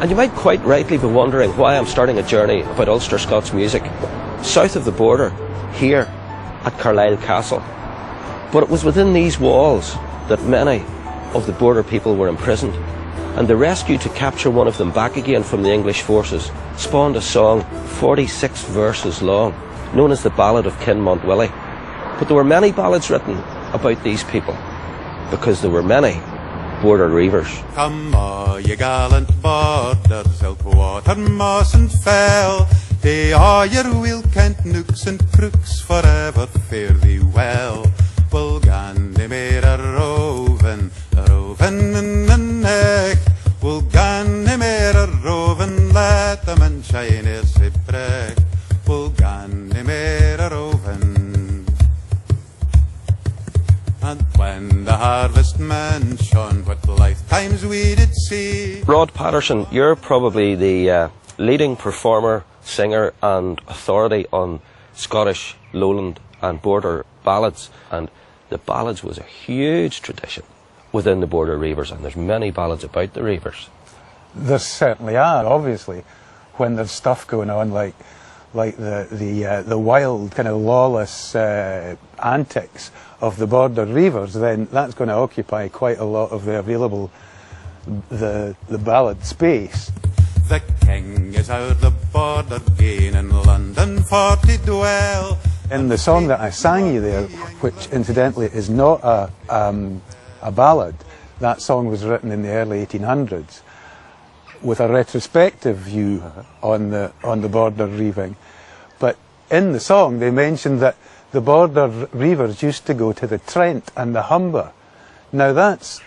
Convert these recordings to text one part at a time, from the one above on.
And you might quite rightly be wondering why I'm starting a journey about Ulster Scots music, south of the border, here at Carlisle Castle. But it was within these walls that many of the border people were imprisoned, and the rescue to capture one of them back again from the English forces spawned a song 46 verses long, known as the Ballad of Kinmont Willie. But there were many ballads written about these people, because there were many Border Reivers. Come on, ye gallant borders, Ilkwater, Moss and Fell, they are your wheel Kent nooks and crooks, forever fare thee well. Well, gan they made a rovin' in the neck. Well, gan they made a rovin', let them and shine as they break. Well, gan they made a rovin'. And when the harvest men shone, what lifetimes we did see. Rod Patterson, you're probably the leading performer, singer and authority on Scottish, Lowland and Border ballads. And the ballads was a huge tradition within the Border Reivers, and there's many ballads about the Reivers. There certainly are, obviously, when there's stuff going on like the wild, kind of lawless antics of the Border Reivers, then that's going to occupy quite a lot of the available, the ballad space. The king is out the border again in London for to dwell. In the song that I sang you there, which incidentally is not a ballad, that song was written in the early 1800s with a retrospective view on the border reiving. But in the song they mentioned that the Border Reivers used to go to the Trent and the Humber. Now that's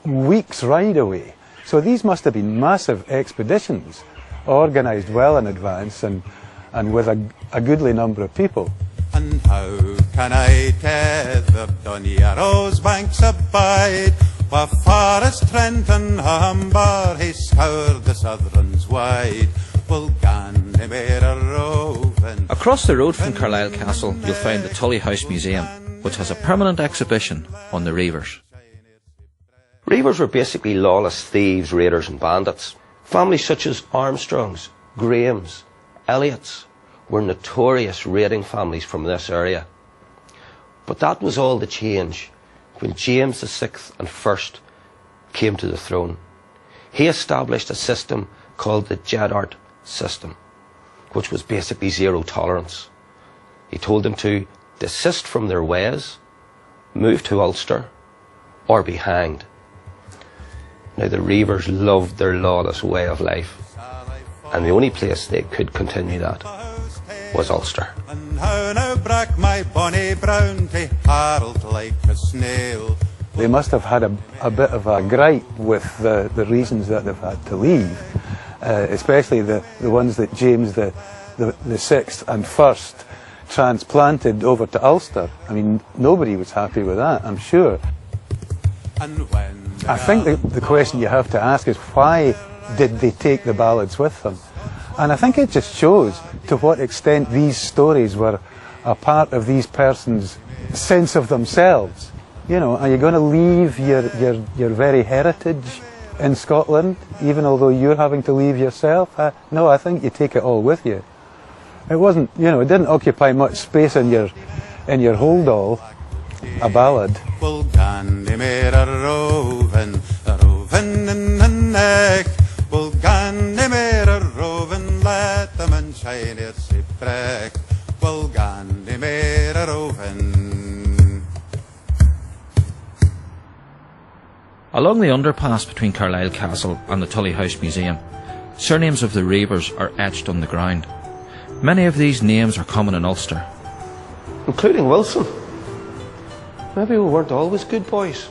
weeks' ride away. So these must have been massive expeditions, organised well in advance and with a goodly number of people. And how can I tethered on Yarrow's banks abide, where far as Trent and Humber he scoured the Southrons wide? Well, gan they made a rovin'. Across the road from Carlisle Castle you'll find the Tully House Museum, which has a permanent exhibition on the Reivers. Reivers were basically lawless thieves, raiders and bandits. Families such as Armstrongs, Grahams, Elliots were notorious raiding families from this area. But that was all to change when James VI and First came to the throne. He established a system called the Jeddart system, which was basically zero tolerance. He told them to desist from their ways, move to Ulster, or be hanged. Now the Reivers loved their lawless way of life, and the only place they could continue that was Ulster. And how now brack my bonny brown to Harold like a snail. They must have had a bit of a gripe with the reasons that they've had to leave, especially the ones that James the Sixth and First transplanted over to Ulster. I mean, nobody was happy with that, I'm sure. And when I think the question you have to ask is, why did they take the ballads with them? And I think it just shows to what extent these stories were a part of these persons' sense of themselves. You know, are you going to leave your very heritage in Scotland, even although you're having to leave yourself? No, I think you take it all with you. It wasn't, you know, it didn't occupy much space in your hold all, a ballad. Well, gan they made a rovin' in the neck. Well, gan they made a rovin', let them and shine as they break. Well, gan they made a rovin'. Along the underpass between Carlisle Castle and the Tully House Museum, surnames of the Reivers are etched on the ground. Many of these names are common in Ulster, including Wilson. Maybe we weren't always good boys.